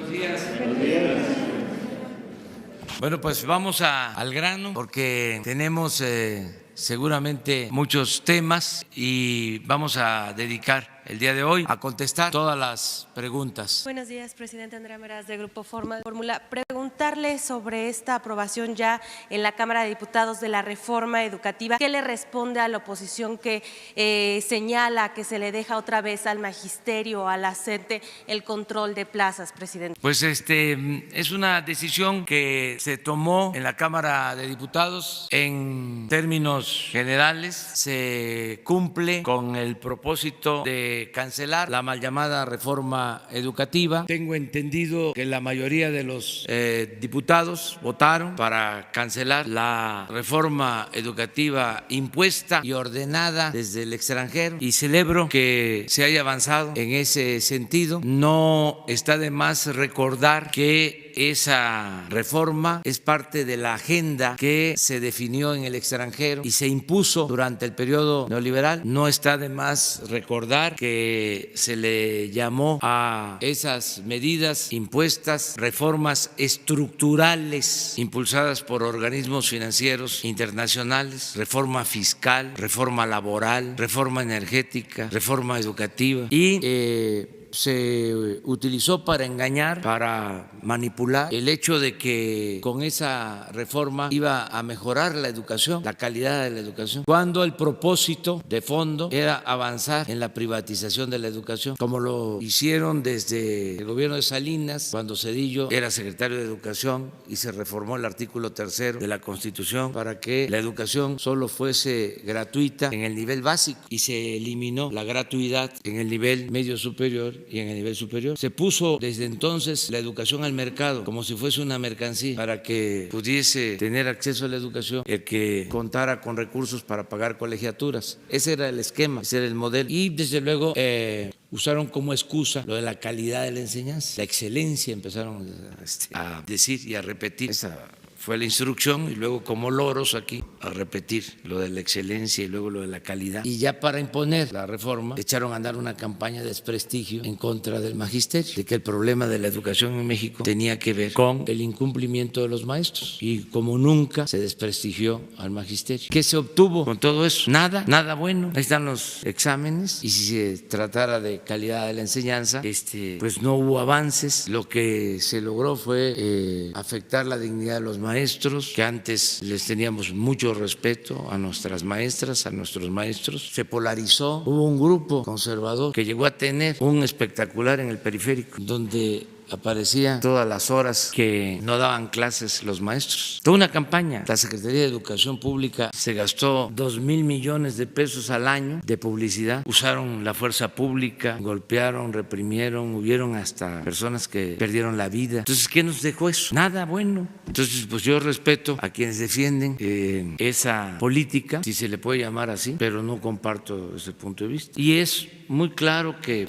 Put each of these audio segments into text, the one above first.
días. Bueno, pues vamos al grano porque tenemos seguramente muchos temas y vamos a dedicar el día de hoy a contestar todas las preguntas. Buenos días, presidente. Andrea Meraz, de Grupo Fórmula. Preguntarle sobre esta aprobación ya en la Cámara de Diputados de la reforma educativa. ¿Qué le responde a la oposición que señala que se le deja otra vez al magisterio, a la CENTE, el control de plazas, presidente? Pues es una decisión que se tomó en la Cámara de Diputados. En términos generales, se cumple con el propósito de cancelar la mal llamada reforma educativa. Tengo entendido que la mayoría de los diputados votaron para cancelar la reforma educativa impuesta y ordenada desde el extranjero y celebro que se haya avanzado en ese sentido. No está de más recordar que esa reforma es parte de la agenda que se definió en el extranjero y se impuso durante el periodo neoliberal. No está de más recordar que se le llamó a esas medidas impuestas reformas estructurales impulsadas por organismos financieros internacionales, reforma fiscal, reforma laboral, reforma energética, reforma educativa y se utilizó para engañar, para manipular el hecho de que con esa reforma iba a mejorar la educación, la calidad de la educación, cuando el propósito de fondo era avanzar en la privatización de la educación, como lo hicieron desde el gobierno de Salinas, cuando Zedillo era secretario de Educación y se reformó el artículo 3 de la Constitución para que la educación solo fuese gratuita en el nivel básico y se eliminó la gratuidad en el nivel medio superior y en el nivel superior. Se puso desde entonces la educación al mercado como si fuese una mercancía para que pudiese tener acceso a la educación el que contara con recursos para pagar colegiaturas. Ese era el esquema, ese era el modelo y desde luego usaron como excusa lo de la calidad de la enseñanza, la excelencia, empezaron a decir y a repetir. Esa fue la instrucción y luego como loros aquí a repetir lo de la excelencia y luego lo de la calidad. Y ya para imponer la reforma echaron a andar una campaña de desprestigio en contra del magisterio, de que el problema de la educación en México tenía que ver con el incumplimiento de los maestros y como nunca se desprestigió al magisterio. ¿Qué se obtuvo con todo eso? Nada, nada bueno. Ahí están los exámenes y si se tratara de calidad de la enseñanza, pues no hubo avances. Lo que se logró fue afectar la dignidad de los maestros, que antes les teníamos mucho respeto a nuestras maestras, a nuestros maestros. Se polarizó, hubo un grupo conservador que llegó a tener un espectacular en el Periférico, donde aparecía todas las horas que no daban clases los maestros. Toda una campaña. La Secretaría de Educación Pública se gastó 2,000 millones de pesos al año de publicidad. Usaron la fuerza pública, golpearon, reprimieron, hubieron hasta personas que perdieron la vida. Entonces, ¿qué nos dejó eso? Nada bueno. Entonces, pues yo respeto a quienes defienden esa política, si se le puede llamar así, pero no comparto ese punto de vista. Y es muy claro que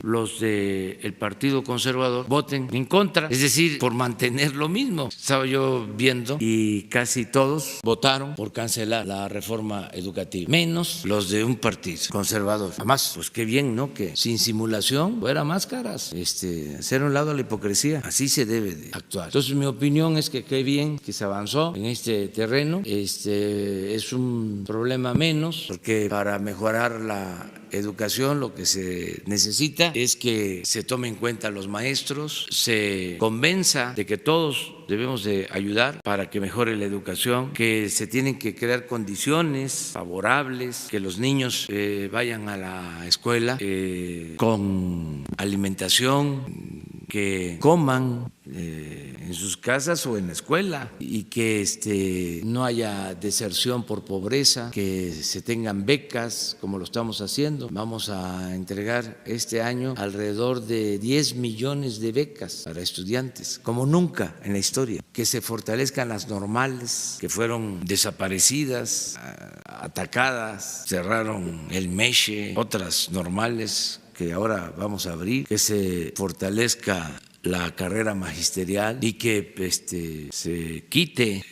los del Partido Conservador voten en contra, es decir, por mantener lo mismo. Estaba yo viendo y casi todos votaron por cancelar la reforma educativa, menos los de un partido conservador. Además, pues qué bien, ¿no? Que sin simulación, fuera máscaras, hacer un lado a la hipocresía. Así se debe de actuar. Entonces, mi opinión es que qué bien que se avanzó en este terreno. Es un problema menos, porque para mejorar la educación lo que se necesita es que se tome en cuenta a los maestros, se convenza de que todos debemos de ayudar para que mejore la educación, que se tienen que crear condiciones favorables, que los niños vayan a la escuela con alimentación, que coman en sus casas o en la escuela y que no haya deserción por pobreza, que se tengan becas como lo estamos haciendo. Vamos a entregar este año alrededor de 10 millones de becas para estudiantes, como nunca en la historia. Que se fortalezcan las normales que fueron desaparecidas, atacadas, cerraron el Meche, otras normales que ahora vamos a abrir, que se fortalezca la carrera magisterial y que se quite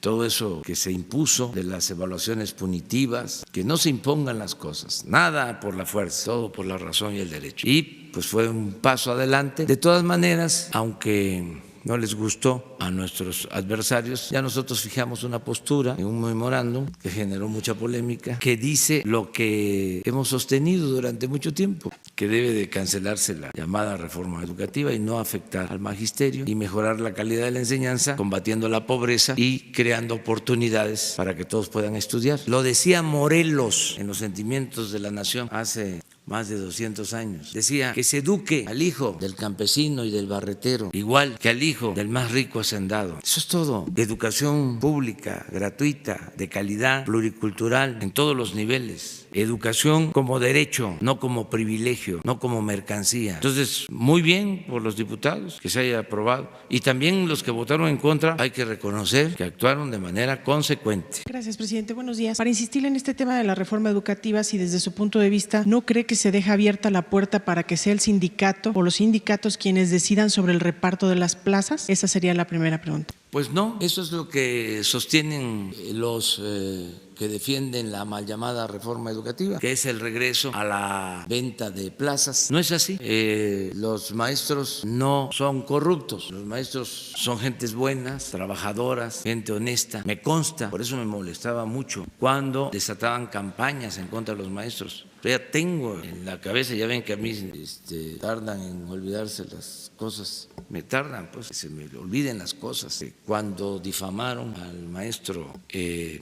todo eso que se impuso de las evaluaciones punitivas, que no se impongan las cosas, nada por la fuerza, todo por la razón y el derecho. Y pues fue un paso adelante. De todas maneras, aunque no les gustó a nuestros adversarios, ya nosotros fijamos una postura en un memorándum que generó mucha polémica, que dice lo que hemos sostenido durante mucho tiempo, que debe de cancelarse la llamada reforma educativa y no afectar al magisterio y mejorar la calidad de la enseñanza, combatiendo la pobreza y creando oportunidades para que todos puedan estudiar. Lo decía Morelos en Los Sentimientos de la Nación hace más de 200 años. Decía que se eduque al hijo del campesino y del barretero, igual que al hijo del más rico hacendado. Eso es todo. Educación pública, gratuita, de calidad, pluricultural, en todos los niveles. Educación como derecho, no como privilegio, no como mercancía. Entonces, muy bien por los diputados que se haya aprobado. Y también los que votaron en contra, hay que reconocer que actuaron de manera consecuente. Gracias, presidente. Buenos días. Para insistir en este tema de la reforma educativa, si desde su punto de vista no cree que se deja abierta la puerta para que sea el sindicato o los sindicatos quienes decidan sobre el reparto de las plazas, esa sería la primera pregunta. Pues no, eso es lo que sostienen los que defienden la mal llamada reforma educativa, que es el regreso a la venta de plazas. No es así. Los maestros no son corruptos, los maestros son gentes buenas, trabajadoras, gente honesta. Me consta, por eso me molestaba mucho cuando desataban campañas en contra de los maestros. Ya tengo en la cabeza, ya ven que a mí tardan en olvidarse las cosas, me tardan, pues, que se me olviden las cosas. Cuando difamaron al maestro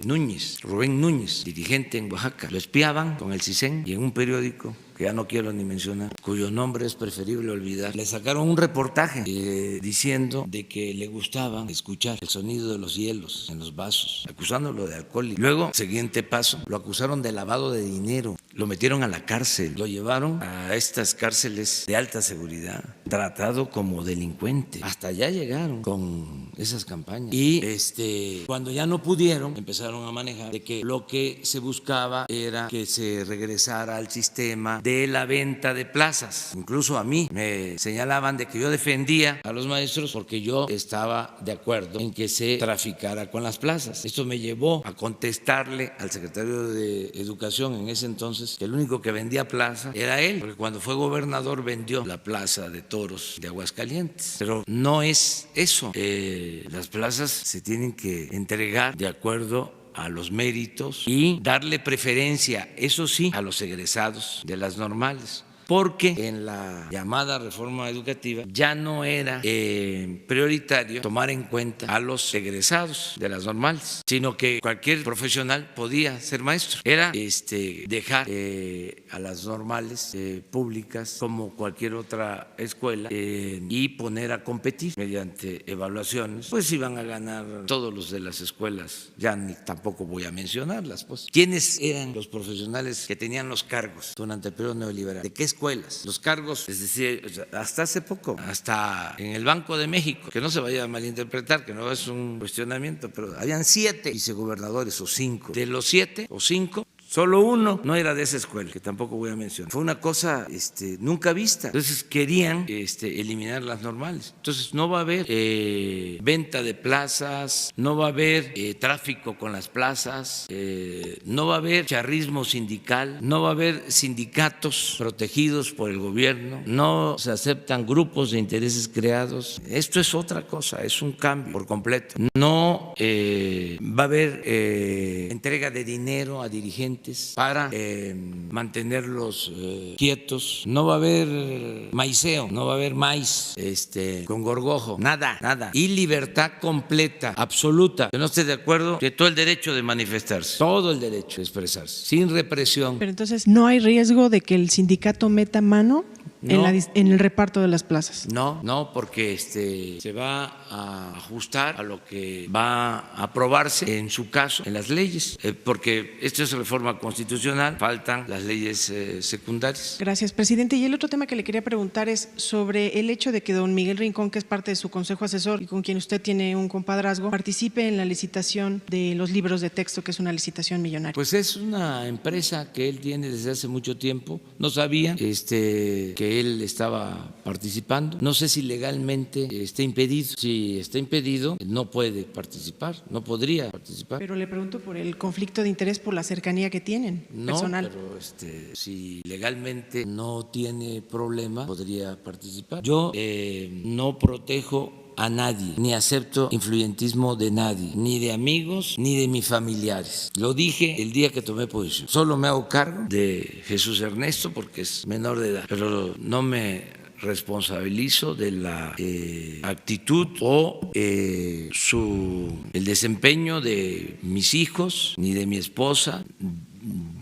Núñez, Rubén Núñez, dirigente en Oaxaca, lo espiaban con el CISEN y en un periódico que ya no quiero ni mencionar, cuyo nombre es preferible olvidar, le sacaron un reportaje diciendo de que le gustaba escuchar el sonido de los hielos en los vasos, acusándolo de alcohol. Y luego, siguiente paso, lo acusaron de lavado de dinero, lo metieron a la cárcel, lo llevaron a estas cárceles de alta seguridad, tratado como delincuente. Hasta allá llegaron con esas campañas. Y cuando ya no pudieron, empezaron a manejar de que lo que se buscaba era que se regresara al sistema de la venta de plazas. Incluso a mí me señalaban de que yo defendía a los maestros porque yo estaba de acuerdo en que se traficara con las plazas. Esto me llevó a contestarle al secretario de Educación en ese entonces que el único que vendía plaza era él, porque cuando fue gobernador vendió la plaza de toros de Aguascalientes. Pero no es eso. Las plazas se tienen que entregar de acuerdo a los méritos y darle preferencia, eso sí, a los egresados de las normales. Porque en la llamada reforma educativa ya no era prioritario tomar en cuenta a los egresados de las normales, sino que cualquier profesional podía ser maestro. Era dejar a las normales públicas como cualquier otra escuela y poner a competir mediante evaluaciones. Pues iban a ganar todos los de las escuelas, ya ni tampoco voy a mencionarlas. Pues, ¿quiénes eran los profesionales que tenían los cargos durante el periodo neoliberal? ¿De qué escuelas? Los cargos, es decir, hasta hace poco, hasta en el Banco de México, que no se vaya a malinterpretar, que no es un cuestionamiento, pero habían 7 vicegobernadores o 5. De los 7 o 5, solo uno no era de esa escuela, que tampoco voy a mencionar. Fue una cosa nunca vista. Entonces querían eliminar las normales. Entonces no va a haber venta de plazas, no va a haber tráfico con las plazas, no va a haber charrismo sindical, no va a haber sindicatos protegidos por el gobierno, no se aceptan grupos de intereses creados. Esto es otra cosa, es un cambio por completo. No va a haber entrega de dinero a dirigentes para mantenerlos quietos. No va a haber maiceo, no va a haber maíz con gorgojo, nada, nada. Y libertad completa, absoluta. Yo no estoy de acuerdo que todo el derecho de manifestarse, todo el derecho de expresarse, sin represión. Pero entonces, ¿no hay riesgo de que el sindicato meta mano en el reparto de las plazas? No, porque se va a ajustar a lo que va a aprobarse en su caso en las leyes, porque esto es reforma constitucional, faltan las leyes secundarias. Gracias, presidente. Y el otro tema que le quería preguntar es sobre el hecho de que don Miguel Rincón, que es parte de su consejo asesor y con quien usted tiene un compadrazgo, participe en la licitación de los libros de texto, que es una licitación millonaria. Pues es una empresa que él tiene desde hace mucho tiempo. No sabía que que él estaba participando. No sé si legalmente está impedido. Si está impedido, no puede participar, no podría participar. Pero le pregunto por el conflicto de interés por la cercanía que tienen personal. Pero si legalmente no tiene problema, podría participar. Yo no protejo a nadie, ni acepto influyentismo de nadie, ni de amigos, ni de mis familiares. Lo dije el día que tomé posición. Solo me hago cargo de Jesús Ernesto porque es menor de edad, pero no me responsabilizo de la actitud o el desempeño de mis hijos, ni de mi esposa,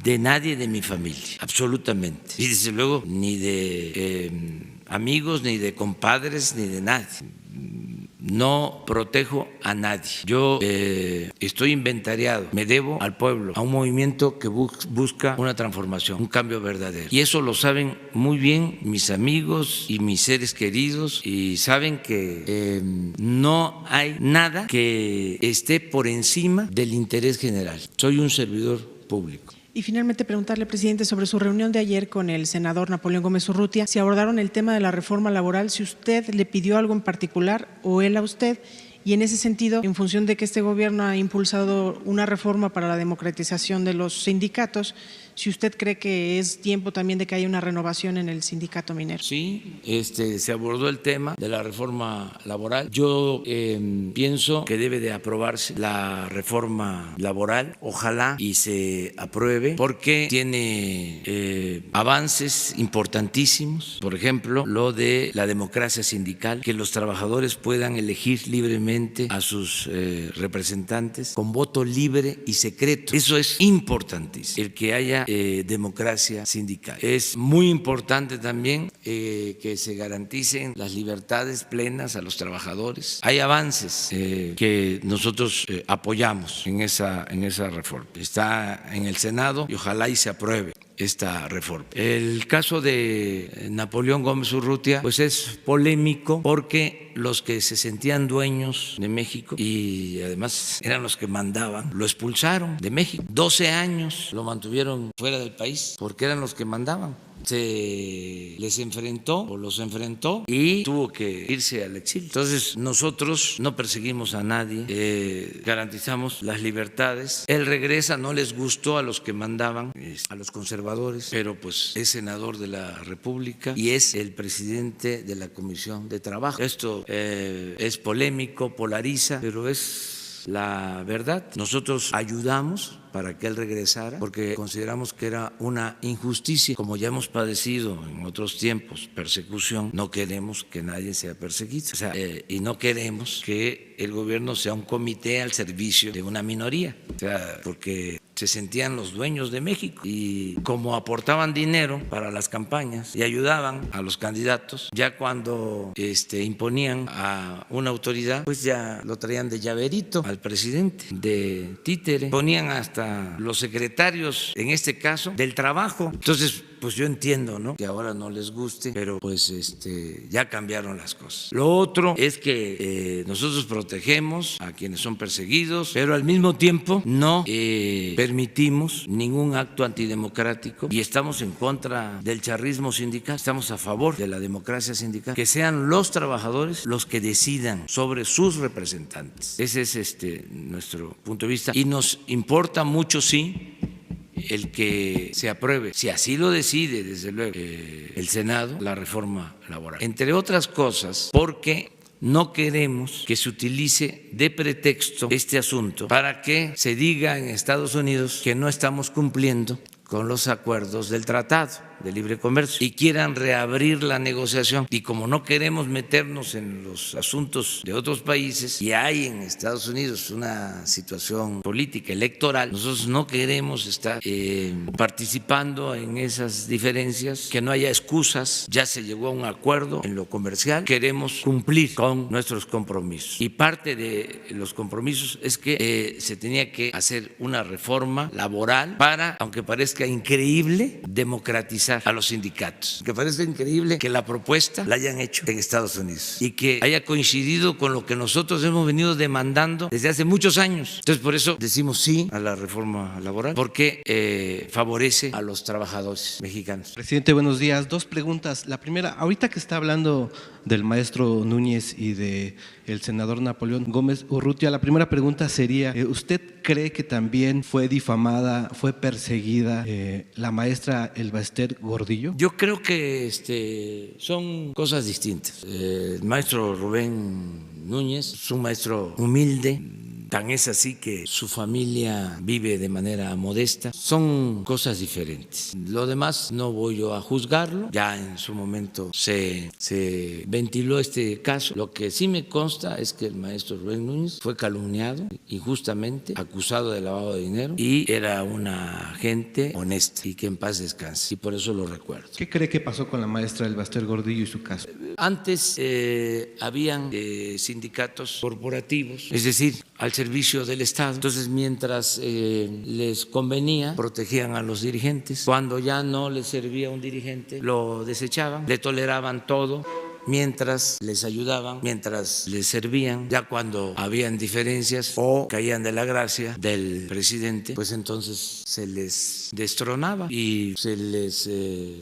de nadie de mi familia, absolutamente. Y desde luego ni de amigos, ni de compadres, ni de nadie. No protejo a nadie. Yo estoy inventariado, me debo al pueblo, a un movimiento que busca una transformación, un cambio verdadero. Y eso lo saben muy bien mis amigos y mis seres queridos, y saben que no hay nada que esté por encima del interés general. Soy un servidor público. Y finalmente preguntarle, presidente, sobre su reunión de ayer con el senador Napoleón Gómez Urrutia, si abordaron el tema de la reforma laboral, si usted le pidió algo en particular o él a usted, y en ese sentido, en función de que este gobierno ha impulsado una reforma para la democratización de los sindicatos, si usted cree que es tiempo también de que haya una renovación en el sindicato minero. Sí, se abordó el tema de la reforma laboral. Yo pienso que debe de aprobarse la reforma laboral, ojalá y se apruebe, porque tiene avances importantísimos. Por ejemplo, lo de la democracia sindical, que los trabajadores puedan elegir libremente a sus representantes con voto libre y secreto. Eso es importantísimo, el que haya democracia sindical. Es muy importante también que se garanticen las libertades plenas a los trabajadores. Hay avances que nosotros apoyamos en esa reforma. Está en el Senado y ojalá y se apruebe esta reforma. El caso de Napoleón Gómez Urrutia pues es polémico porque los que se sentían dueños de México y además eran los que mandaban, lo expulsaron de México. 12 años lo mantuvieron fuera del país porque eran los que mandaban. Se les enfrentó o los enfrentó y tuvo que irse al exilio. Entonces nosotros no perseguimos a nadie, garantizamos las libertades. Él regresa, no les gustó a los que mandaban, a los conservadores, pero pues es senador de la República y es el presidente de la Comisión de Trabajo. Esto es polémico, polariza, pero es la verdad. Nosotros ayudamos para que él regresara, porque consideramos que era una injusticia. Como ya hemos padecido en otros tiempos persecución, no queremos que nadie sea perseguido. Y no queremos que el gobierno sea un comité al servicio de una minoría, porque se sentían los dueños de México y como aportaban dinero para las campañas y ayudaban a los candidatos, ya cuando imponían a una autoridad, pues ya lo traían de llaverito al presidente, de títere, ponían hasta los secretarios, en este caso, del trabajo. Entonces, pues yo entiendo, ¿no?, que ahora no les guste, pero pues ya cambiaron las cosas. Lo otro es que nosotros protegemos a quienes son perseguidos, pero al mismo tiempo no permitimos ningún acto antidemocrático y estamos en contra del charrismo sindical, estamos a favor de la democracia sindical, que sean los trabajadores los que decidan sobre sus representantes. Ese es nuestro punto de vista y nos importa mucho, sí, el que se apruebe, si así lo decide, desde luego, el Senado, la reforma laboral. Entre otras cosas, porque no queremos que se utilice de pretexto este asunto para que se diga en Estados Unidos que no estamos cumpliendo con los acuerdos del Tratado de Libre Comercio y quieran reabrir la negociación. Y como no queremos meternos en los asuntos de otros países y hay en Estados Unidos una situación política electoral, nosotros no queremos estar participando en esas diferencias, que no haya excusas. Ya se llegó a un acuerdo en lo comercial, queremos cumplir con nuestros compromisos y parte de los compromisos es que se tenía que hacer una reforma laboral para, aunque parezca increíble, democratizar interesar a los sindicatos. Que parece increíble que la propuesta la hayan hecho en Estados Unidos y que haya coincidido con lo que nosotros hemos venido demandando desde hace muchos años. Entonces, por eso decimos sí a la reforma laboral, porque favorece a los trabajadores mexicanos. Presidente, buenos días. Dos preguntas. La primera, ahorita que está hablando del maestro Núñez y del senador Napoleón Gómez Urrutia, la primera pregunta sería, ¿usted cree que también fue difamada, fue perseguida la maestra Elba Ester Gordillo? Yo creo que son cosas distintas. El maestro Rubén Núñez es un maestro humilde. Tan es así que su familia vive de manera modesta. Son cosas diferentes. Lo demás no voy yo a juzgarlo. Ya en su momento se ventiló este caso. Lo que sí me consta es que el maestro Rubén Núñez fue calumniado injustamente, acusado de lavado de dinero, y era una gente honesta y que en paz descanse. Y por eso lo recuerdo. ¿Qué cree que pasó con la maestra Elba Ester Gordillo y su caso? Antes habían sindicatos corporativos, es decir, al servicio del Estado. Entonces, mientras les convenía, protegían a los dirigentes. Cuando ya no les servía un dirigente, lo desechaban, le toleraban todo, mientras les ayudaban, mientras les servían. Ya cuando habían diferencias o caían de la gracia del presidente, pues entonces se les destronaba y se les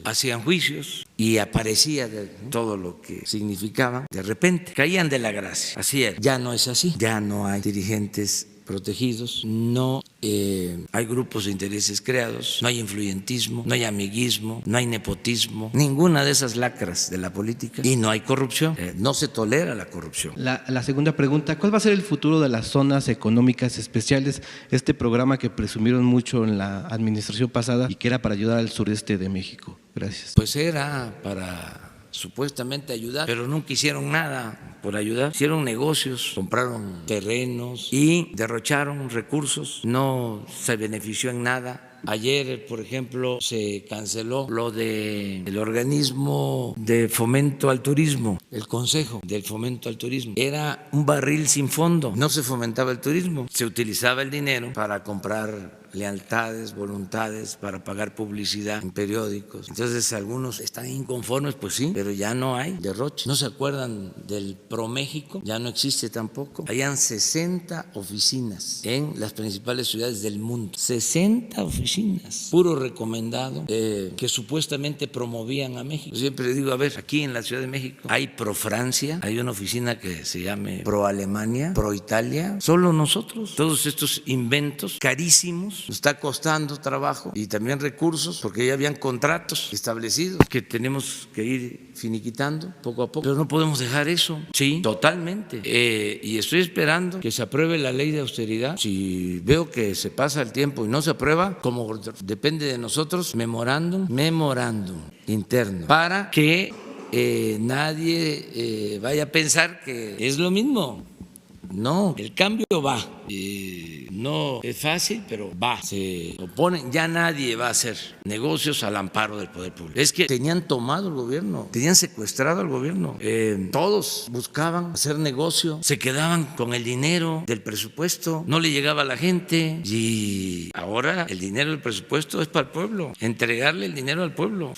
hacían juicios y aparecía todo lo que significaban. De repente caían de la gracia. Así era. Ya no es así. Ya no hay dirigentes protegidos, no hay grupos de intereses creados, no hay influyentismo, no hay amiguismo, no hay nepotismo, ninguna de esas lacras de la política, y no hay corrupción, no se tolera la corrupción. La segunda pregunta, ¿cuál va a ser el futuro de las zonas económicas especiales? Este programa que presumieron mucho en la administración pasada y que era para ayudar al sureste de México. Gracias. Pues era para supuestamente ayudar, pero nunca hicieron nada por ayudar. Hicieron negocios, compraron terrenos y derrocharon recursos, no se benefició en nada. Ayer, por ejemplo, se canceló lo del organismo de fomento al turismo, el Consejo del Fomento al Turismo. Era un barril sin fondo, no se fomentaba el turismo, se utilizaba el dinero para comprar lealtades, voluntades, para pagar publicidad en periódicos. Entonces algunos están inconformes, pues sí, pero ya no hay derroche. ¿No se acuerdan del ProMéxico? Ya no existe tampoco. Habían 60 oficinas en las principales ciudades del mundo. 60 oficinas, puro recomendado, que supuestamente promovían a México. Siempre digo, a ver, aquí en la Ciudad de México hay ProFrancia, hay una oficina que se llame ProAlemania, ProItalia, solo nosotros. Todos estos inventos carísimos, nos está costando trabajo y también recursos, porque ya habían contratos establecidos que tenemos que ir finiquitando poco a poco. Pero no podemos dejar eso, sí, totalmente. Y estoy esperando que se apruebe la ley de austeridad. Si veo que se pasa el tiempo y no se aprueba, como depende de nosotros, memorándum interno, para que nadie vaya a pensar que es lo mismo. No, el cambio va. No es fácil, pero va. Se oponen, ya nadie va a hacer negocios al amparo del poder público. Es que tenían tomado el gobierno, tenían secuestrado al gobierno. Todos buscaban hacer negocio, se quedaban con el dinero del presupuesto, no le llegaba a la gente. Y ahora el dinero del presupuesto es para el pueblo, entregarle el dinero al pueblo.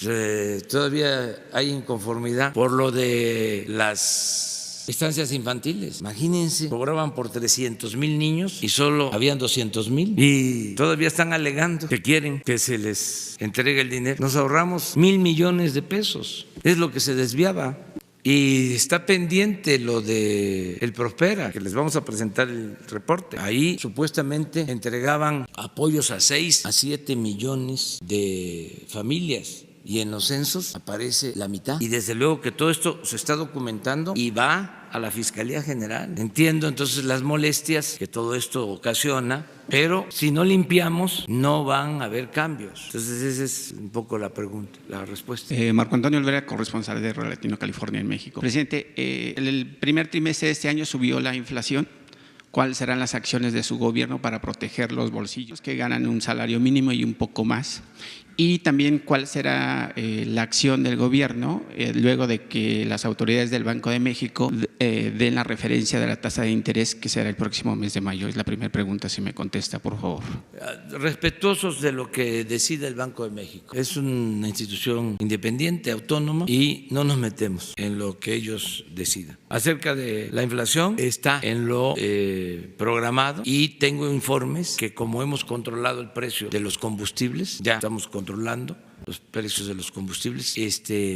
Todavía hay inconformidad por lo de las estancias infantiles. Imagínense, cobraban por 300,000 niños y solo habían 200,000, y todavía están alegando que quieren que se les entregue el dinero. Nos ahorramos 1,000 millones de pesos, es lo que se desviaba. Y está pendiente lo de el Prospera, que les vamos a presentar el reporte. Ahí supuestamente entregaban apoyos a 6 a 7 millones de familias, y en los censos aparece la mitad. Y desde luego que todo esto se está documentando y va a la Fiscalía General. Entiendo entonces las molestias que todo esto ocasiona, pero si no limpiamos no van a haber cambios. Entonces esa es un poco la pregunta, la respuesta. Marco Antonio Olvera, corresponsal de Latino California en México. Presidente, el primer trimestre de este año subió la inflación. ¿Cuáles serán las acciones de su gobierno para proteger los bolsillos que ganan un salario mínimo y un poco más? Y también cuál será la acción del gobierno luego de que las autoridades del Banco de México den la referencia de la tasa de interés que será el próximo mes de mayo. Es la primera pregunta, si me contesta, por favor. Respetuosos de lo que decida el Banco de México. Es una institución independiente, autónoma, y no nos metemos en lo que ellos decidan. Acerca de la inflación, está en lo programado, y tengo informes que, como hemos controlado el precio de los combustibles, ya estamos controlando los precios de los combustibles,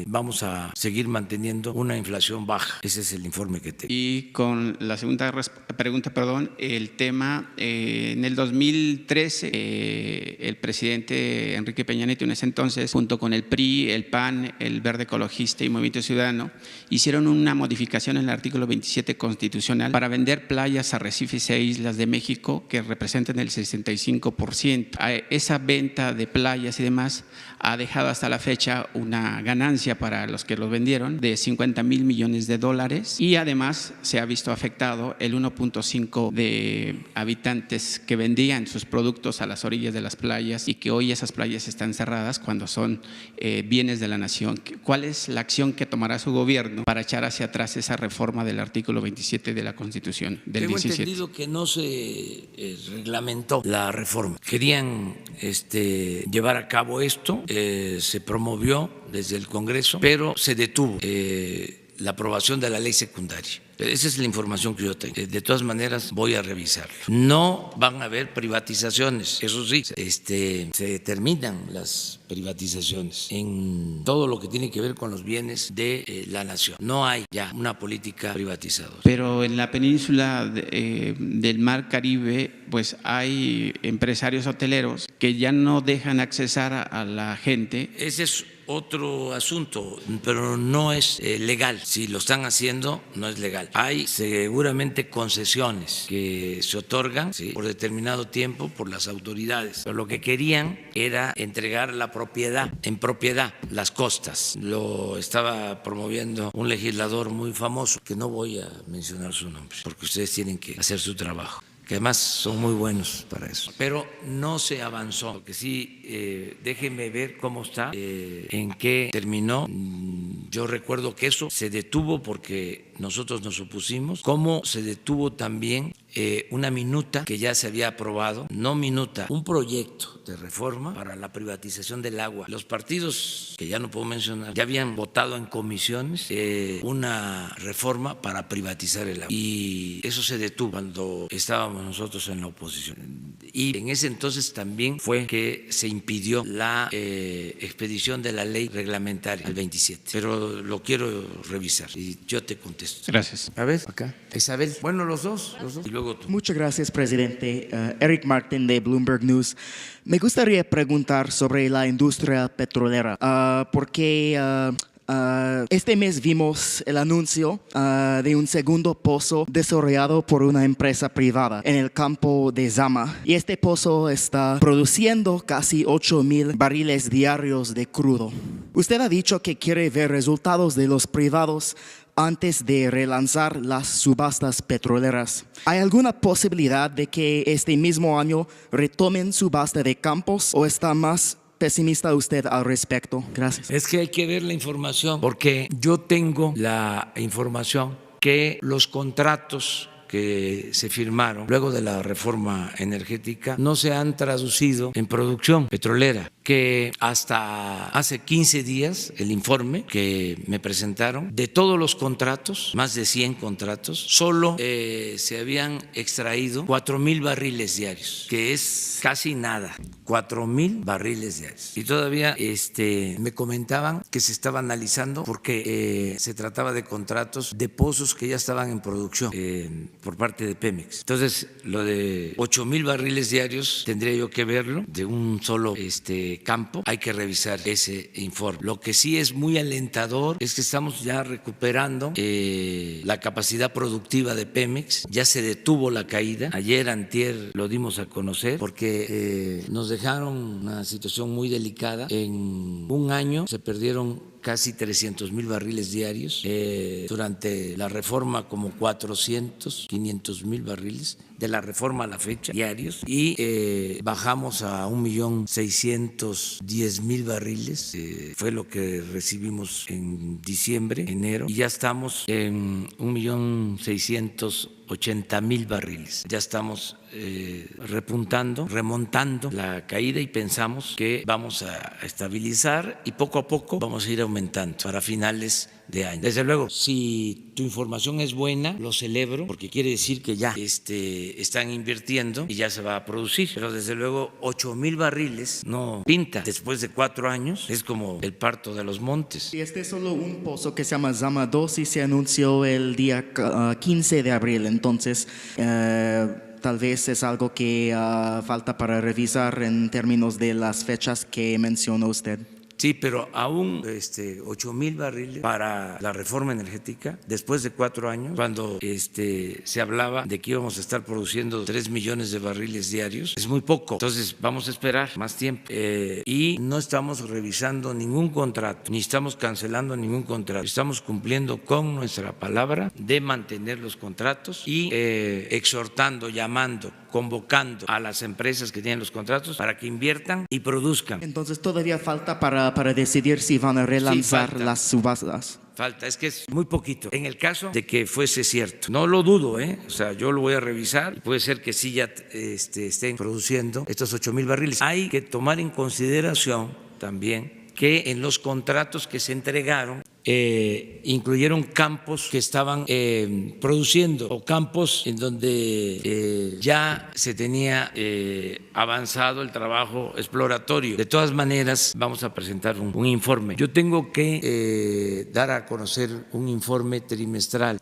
vamos a seguir manteniendo una inflación baja. Ese es el informe que tengo. Y con la segunda pregunta, el tema, en el 2013, el presidente Enrique Peña Nieto, en ese entonces, junto con el PRI, el PAN, el Verde Ecologista y Movimiento Ciudadano, hicieron una modificación en el artículo 27 constitucional para vender playas, arrecifes e islas de México que representan el 65%. Esa venta de playas y demás ha dejado hasta la fecha una ganancia para los que los vendieron de $50,000 millones, y además se ha visto afectado el 1.5 de habitantes que vendían sus productos a las orillas de las playas, y que hoy esas playas están cerradas cuando son bienes de la nación. ¿Cuál es la acción que tomará su gobierno para echar hacia atrás esa reforma del artículo 27 de la Constitución del 17? Tengo entendido que no se reglamentó la reforma. Querían llevar a cabo esto, se promovió desde el Congreso, pero se detuvo la aprobación de la ley secundaria. Esa es la información que yo tengo. De todas maneras, voy a revisarlo. No van a haber privatizaciones, eso sí, se terminan las privatizaciones en todo lo que tiene que ver con los bienes de la nación. No hay ya una política privatizadora. Pero en la península del Mar Caribe, pues hay empresarios hoteleros que ya no dejan accesar a la gente. Ese es otro asunto, pero no es legal. Si lo están haciendo, no es legal. Hay seguramente concesiones que se otorgan, ¿sí?, por determinado tiempo por las autoridades, pero lo que querían era entregar la propiedad, en propiedad, las costas. Lo estaba promoviendo un legislador muy famoso, que no voy a mencionar su nombre, porque ustedes tienen que hacer su trabajo, que además son muy buenos para eso. Pero no se avanzó, porque sí, déjenme ver cómo está, en qué terminó. Yo recuerdo que eso se detuvo porque nosotros nos opusimos, como se detuvo también una minuta que ya se había aprobado, no minuta, un proyecto de reforma para la privatización del agua. Los partidos, que ya no puedo mencionar, ya habían votado en comisiones una reforma para privatizar el agua, y eso se detuvo cuando estábamos nosotros en la oposición. Y en ese entonces también fue que se impidió la expedición de la ley reglamentaria al 27, pero lo quiero revisar y yo te contesto. Gracias. A ver, acá. Isabel. Bueno, los dos. Y luego tú. Muchas gracias, presidente. Eric Martin, de Bloomberg News. Me gustaría preguntar sobre la industria petrolera, porque este mes vimos el anuncio de un segundo pozo desarrollado por una empresa privada en el campo de Zama, y este pozo está produciendo casi 8,000 barriles diarios de crudo. Usted ha dicho que quiere ver resultados de los privados antes de relanzar las subastas petroleras. ¿Hay alguna posibilidad de que este mismo año retomen subasta de campos, o está más pesimista usted al respecto? Gracias. Es que hay que ver la información, porque yo tengo la información que los contratos que se firmaron luego de la reforma energética no se han traducido en producción petrolera, que hasta hace 15 días el informe que me presentaron, de todos los contratos, más de 100 contratos, solo se habían extraído 4,000 barriles diarios, que es casi nada, 4,000 barriles diarios. Y todavía me comentaban que se estaba analizando porque se trataba de contratos de pozos que ya estaban en producción por parte de Pemex. Entonces, lo de 8,000 barriles diarios tendría yo que verlo de un solo campo. Hay que revisar ese informe. Lo que sí es muy alentador es que estamos ya recuperando la capacidad productiva de Pemex. Ya se detuvo la caída. Ayer, antier, lo dimos a conocer porque nos dejaron una situación muy delicada. En un año se perdieron casi 300,000 barriles diarios, durante la reforma como 400, 500,000 barriles, de la reforma a la fecha, diarios, y bajamos a 1,610,000 barriles, fue lo que recibimos en diciembre, enero, y ya estamos en 1,680,000 barriles. Ya estamos remontando la caída, y pensamos que vamos a estabilizar y poco a poco vamos a ir aumentando para finales de año. Desde luego, si tu información es buena, lo celebro, porque quiere decir que ya están invirtiendo y ya se va a producir. Pero desde luego 8,000 barriles no pinta. Después de 4 años es como el parto de los montes. Y este es solo un pozo que se llama Zama 2 y se anunció el día 15 de abril. Entonces, tal vez es algo que falta para revisar en términos de las fechas que mencionó usted. Sí, pero aún 8,000 barriles para la reforma energética, después de 4 años, cuando se hablaba de que íbamos a estar produciendo 3 millones de barriles diarios, es muy poco. Entonces vamos a esperar más tiempo. Y no estamos revisando ningún contrato, ni estamos cancelando ningún contrato. Estamos cumpliendo con nuestra palabra de mantener los contratos y exhortando, llamando, convocando a las empresas que tienen los contratos para que inviertan y produzcan. Entonces todavía falta para decidir si van a relanzar las subastas. Falta, es que es muy poquito. En el caso de que fuese cierto, no lo dudo, o sea, yo lo voy a revisar y puede ser que sí ya estén produciendo estos 8,000 barriles. Hay que tomar en consideración también que en los contratos que se entregaron incluyeron campos que estaban produciendo o campos en donde ya se tenía avanzado el trabajo exploratorio. De todas maneras, vamos a presentar un informe. Yo tengo que dar a conocer un informe trimestral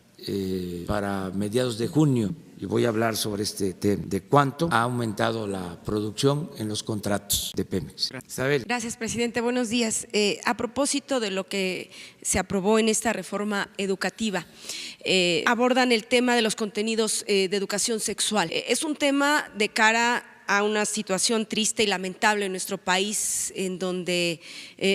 para mediados de junio. Y voy a hablar sobre este tema, de cuánto ha aumentado la producción en los contratos de Pemex. Isabel. Gracias, presidente. Buenos días. A propósito de lo que se aprobó en esta reforma educativa, abordan el tema de los contenidos de educación sexual. Es un tema de cara a una situación triste y lamentable en nuestro país, en donde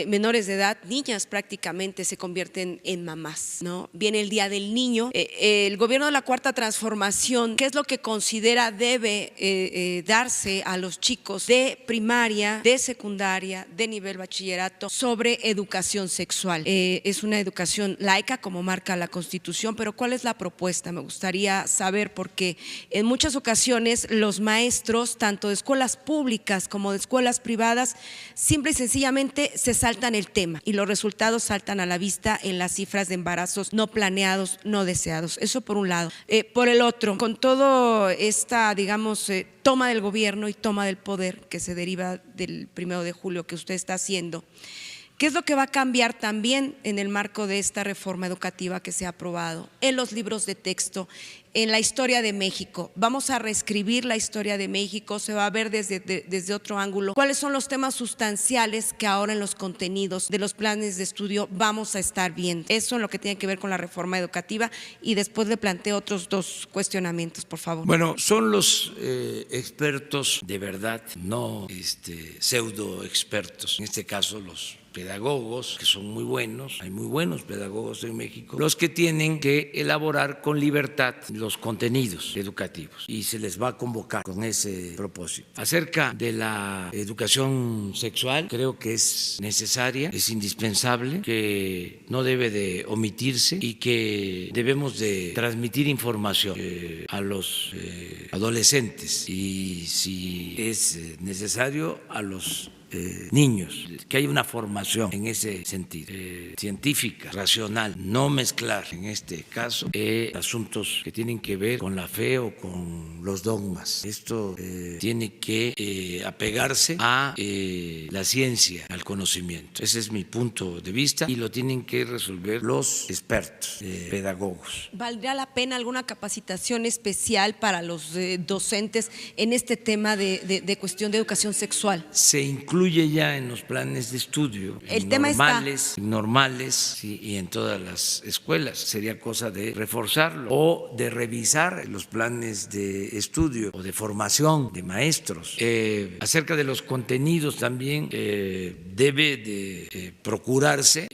menores de edad, niñas prácticamente, se convierten en mamás, ¿no? Viene el Día del Niño. El gobierno de la Cuarta Transformación, ¿qué es lo que considera debe darse a los chicos de primaria, de secundaria, de nivel bachillerato sobre educación sexual? Es una educación laica, como marca la Constitución, pero ¿cuál es la propuesta? Me gustaría saber, porque en muchas ocasiones los maestros, tanto de escuelas públicas como de escuelas privadas, simple y sencillamente se saltan el tema y los resultados saltan a la vista en las cifras de embarazos no planeados, no deseados. Eso por un lado. Por el otro, con todo esta, digamos, toma del gobierno y toma del poder que se deriva del 1 de julio que usted está haciendo, ¿qué es lo que va a cambiar también en el marco de esta reforma educativa que se ha aprobado en los libros de texto, en la historia de México? Vamos a reescribir la historia de México, se va a ver desde otro ángulo. ¿Cuáles son los temas sustanciales que ahora en los contenidos de los planes de estudio vamos a estar viendo? Eso es lo que tiene que ver con la reforma educativa, y después le planteo otros 2 cuestionamientos, por favor. Bueno, son los expertos de verdad, no pseudo expertos, en este caso los pedagogos, que son muy buenos, hay muy buenos pedagogos en México, los que tienen que elaborar con libertad los contenidos educativos, y se les va a convocar con ese propósito. Acerca de la educación sexual, creo que es necesaria, es indispensable, que no debe de omitirse y que debemos de transmitir información a los adolescentes, y si es necesario a los niños, que haya una formación en ese sentido, científica, racional, no mezclar en este caso asuntos que tienen que ver con la fe o con los dogmas. Esto tiene que apegarse a la ciencia, al conocimiento. Ese es mi punto de vista, y lo tienen que resolver los expertos, pedagogos. ¿Valdría la pena alguna capacitación especial para los docentes en este tema de cuestión de educación sexual? Se incluye incluye ya en los planes de estudio, El tema normales, normales, sí, y en todas las escuelas. Sería cosa de reforzarlo o de revisar los planes de estudio o de formación de maestros. Acerca de los contenidos también debe de procurarse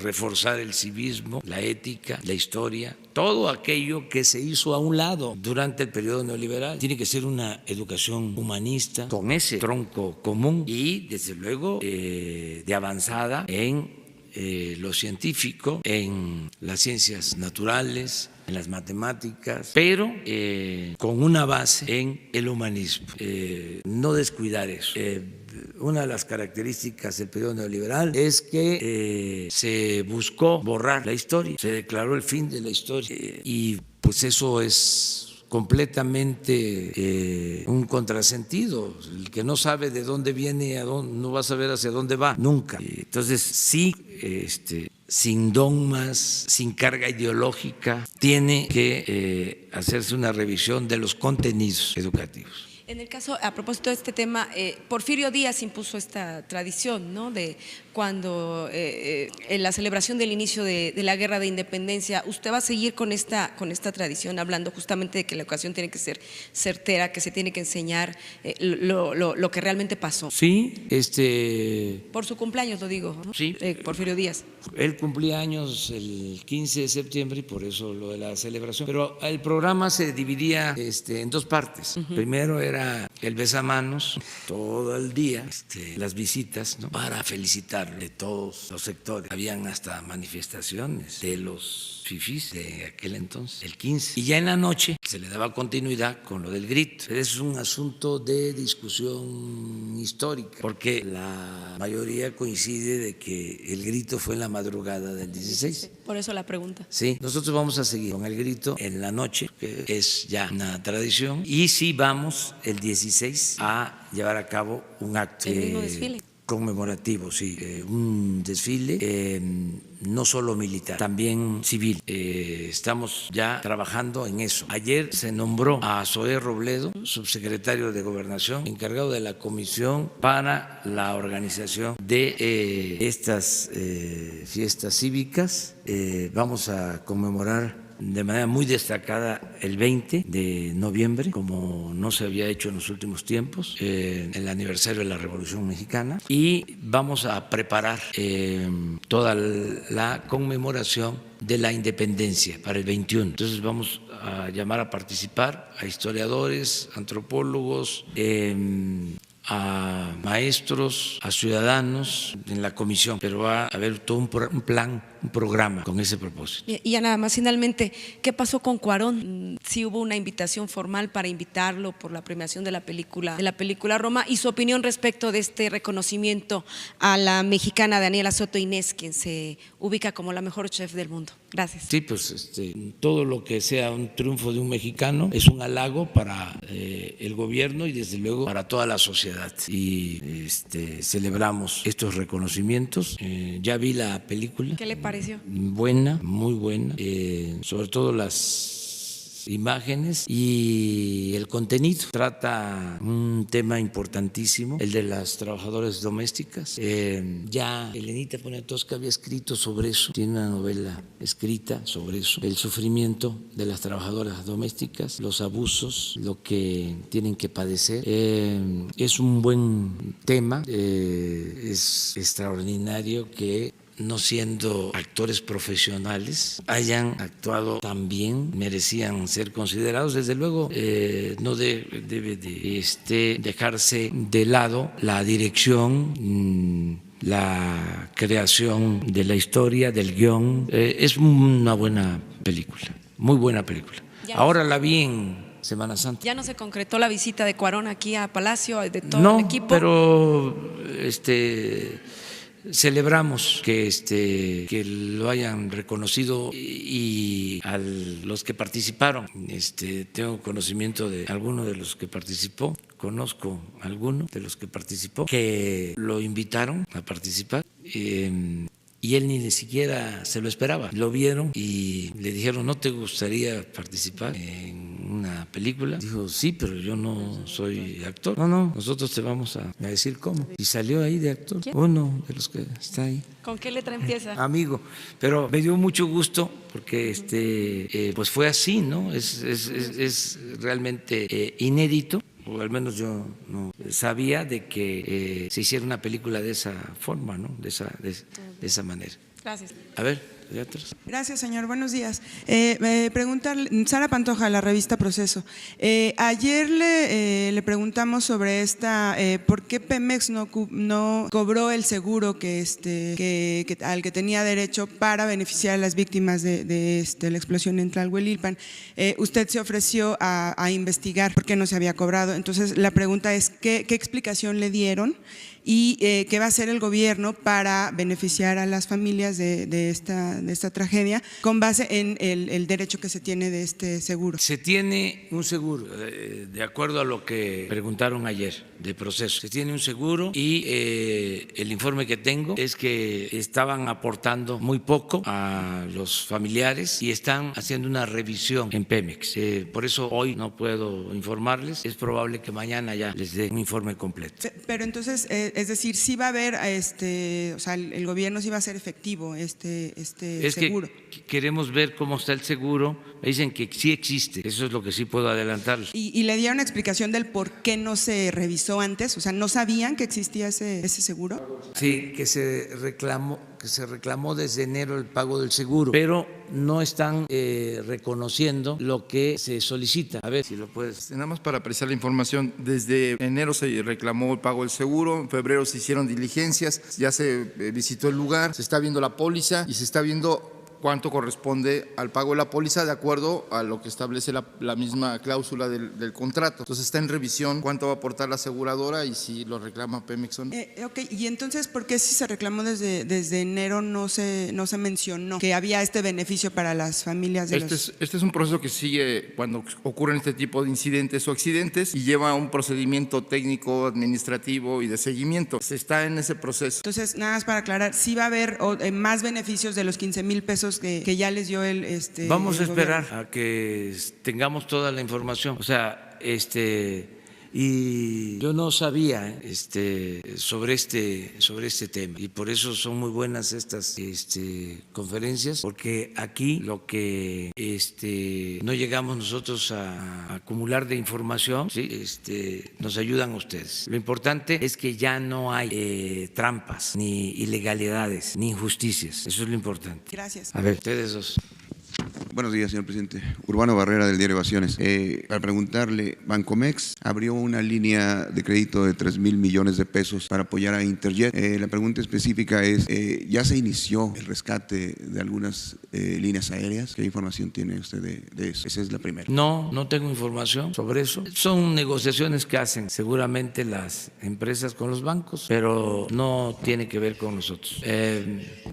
reforzar el civismo, la ética, la historia, todo aquello que se hizo a un lado durante el periodo neoliberal. Tiene que ser una educación humanista con ese tronco común y, desde luego, de avanzada en lo científico, en las ciencias naturales, en las matemáticas, pero con una base en el humanismo. No descuidar eso. Una de las características del periodo neoliberal es que se buscó borrar la historia, se declaró el fin de la historia y pues eso es completamente un contrasentido. El que no sabe de dónde viene, no va a saber hacia dónde va nunca. Entonces sí, sin dogmas, sin carga ideológica, tiene que hacerse una revisión de los contenidos educativos. En el caso, a propósito de este tema, Porfirio Díaz impuso esta tradición, ¿no? De cuando en la celebración del inicio de la Guerra de Independencia, ¿usted va a seguir con esta tradición, hablando justamente de que la educación tiene que ser certera, que se tiene que enseñar lo que realmente pasó? Sí, Por su cumpleaños, lo digo, ¿no? Sí. Porfirio Díaz. Él cumplía años el 15 de septiembre y por eso lo de la celebración. Pero el programa se dividía en dos partes. Primero era el besamanos, todo el día, las visitas, ¿no? Para felicitar de todos los sectores. Habían hasta manifestaciones de los fifís de aquel entonces, el 15. Y ya en la noche se le daba continuidad con lo del grito. Es un asunto de discusión histórica, porque la mayoría coincide de que el grito fue en la madrugada del 16. Por eso la pregunta. Sí, nosotros vamos a seguir con el grito en la noche, que es ya una tradición, y sí vamos el 16 a llevar a cabo un acto ¿El mismo desfile? Conmemorativo, sí, un desfile no solo militar, también civil. Estamos ya trabajando en eso. Ayer se nombró a Zoé Robledo, subsecretario de Gobernación, encargado de la comisión para la organización de estas fiestas cívicas. Vamos a conmemorar de manera muy destacada el 20 de noviembre, como no se había hecho en los últimos tiempos, el aniversario de la Revolución Mexicana, y vamos a preparar toda la conmemoración de la independencia para el 21. Entonces vamos a llamar a participar a historiadores, antropólogos, a maestros, a ciudadanos en la comisión, pero va a haber todo un plan, un programa con ese propósito. Y ya nada más, finalmente, ¿qué pasó con Cuarón? Sí hubo una invitación formal para invitarlo por la premiación de la película Roma, y su opinión respecto de este reconocimiento a la mexicana Daniela Soto Inés, quien se ubica como la mejor chef del mundo. Gracias. Sí, pues todo lo que sea un triunfo de un mexicano es un halago para el gobierno y desde luego para toda la sociedad. Y celebramos estos reconocimientos. Ya vi la película. ¿Qué le pareció? Buena, muy buena. Sobre todo las imágenes y el contenido. Trata un tema importantísimo, el de las trabajadoras domésticas. Ya Elenita Poniatowska había escrito sobre eso, tiene una novela escrita sobre eso, el sufrimiento de las trabajadoras domésticas, los abusos, lo que tienen que padecer. Es un buen tema, es extraordinario que, no siendo actores profesionales, hayan actuado tan bien, merecían ser considerados. Desde luego, no debe de dejarse de lado la dirección, la creación de la historia, del guión. Es una buena película, muy buena película. Ahora la vi en Semana Santa. ¿Ya no se concretó la visita de Cuarón aquí a Palacio, de todo el equipo? No, pero celebramos que lo hayan reconocido y a los que participaron. Tengo conocimiento de alguno de los que participó, conozco a alguno de los que participó, que lo invitaron a participar. Y él ni siquiera se lo esperaba. Lo vieron y le dijeron, ¿no te gustaría participar en una película. Dijo, sí, pero yo no soy actor. No, nosotros te vamos a decir cómo. Y salió ahí de actor. ¿Quién? Uno de los que está ahí. ¿Con qué letra empieza? Amigo, pero me dio mucho gusto porque pues fue así, ¿no? Es realmente inédito, o al menos yo no sabía de que se hiciera una película de esa forma, ¿no? De esa manera. Gracias. A ver. Gracias, señor. Buenos días. Preguntarle, Sara Pantoja, la revista Proceso. Ayer le preguntamos sobre por qué Pemex no cobró el seguro al que tenía derecho para beneficiar a las víctimas de la explosión en Tlalhuelilpan. Usted se ofreció a investigar por qué no se había cobrado. Entonces, la pregunta es, ¿qué explicación le dieron? Y qué va a hacer el gobierno para beneficiar a las familias de esta tragedia con base en el derecho que se tiene de este seguro. Se tiene un seguro, de acuerdo a lo que preguntaron ayer de Proceso. Se tiene un seguro y el informe que tengo es que estaban aportando muy poco a los familiares y están haciendo una revisión en Pemex. Por eso hoy no puedo informarles. Es probable que mañana ya les dé un informe completo. Pero entonces, es decir, sí va a haber, o sea, el gobierno sí va a hacer efectivo este seguro. Que queremos ver cómo está el seguro. Me dicen que sí existe. Eso es lo que sí puedo adelantar. ¿Y le dieron explicación del por qué no se revisó antes? O sea, ¿no sabían que existía ese seguro? Sí, que se reclamó desde enero el pago del seguro, pero no están reconociendo lo que se solicita. A ver si lo puedes. Nada más para precisar la información, desde enero se reclamó el pago del seguro, en febrero se hicieron diligencias, ya se visitó el lugar, se está viendo la póliza y se está viendo cuánto corresponde al pago de la póliza de acuerdo a lo que establece la misma cláusula del contrato. Entonces está en revisión cuánto va a aportar la aseguradora y si lo reclama Pemex o no. Ok, y entonces, ¿por qué si se reclamó desde enero no se mencionó que había este beneficio para las familias de Este es un proceso que sigue cuando ocurren este tipo de incidentes o accidentes y lleva un procedimiento técnico, administrativo y de seguimiento. Se está en ese proceso. Entonces, nada más para aclarar, ¿sí va a haber más beneficios de los 15,000 pesos que ya les dio el Vamos a esperar gobierno? a que tengamos toda la información. O sea, y yo no sabía sobre este tema y por eso son muy buenas estas conferencias, porque aquí lo que no llegamos nosotros a acumular de información, ¿sí? Nos ayudan ustedes. Lo importante es que ya no hay trampas, ni ilegalidades, ni injusticias. Eso es lo importante. Gracias. A ver, ustedes dos. Buenos días, señor presidente. Urbano Barrera, del diario Evasiones. Para preguntarle, Bancomex abrió una línea de crédito de 3,000 millones de pesos para apoyar a Interjet. La pregunta específica es, ¿ya se inició el rescate de algunas líneas aéreas? ¿Qué información tiene usted de eso? Esa es la primera. No tengo información sobre eso. Son negociaciones que hacen seguramente las empresas con los bancos, pero no tiene que ver con nosotros.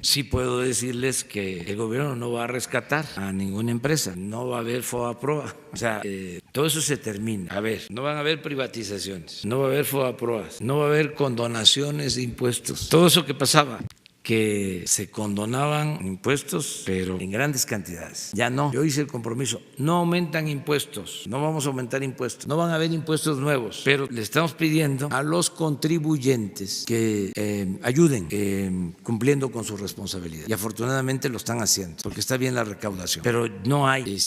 Sí puedo decirles que el gobierno no va a rescatar a ninguna empresa, no va a haber FOBAPROA, o sea, todo eso se termina. A ver, no van a haber privatizaciones, no va a haber FOBAPROAs, no va a haber condonaciones de impuestos, todo eso que pasaba, que se condonaban impuestos, pero en grandes cantidades. Ya no, yo hice el compromiso, no aumentan impuestos, no vamos a aumentar impuestos, no van a haber impuestos nuevos, pero le estamos pidiendo a los contribuyentes que ayuden cumpliendo con su responsabilidad. Y afortunadamente lo están haciendo, porque está bien la recaudación, pero no hay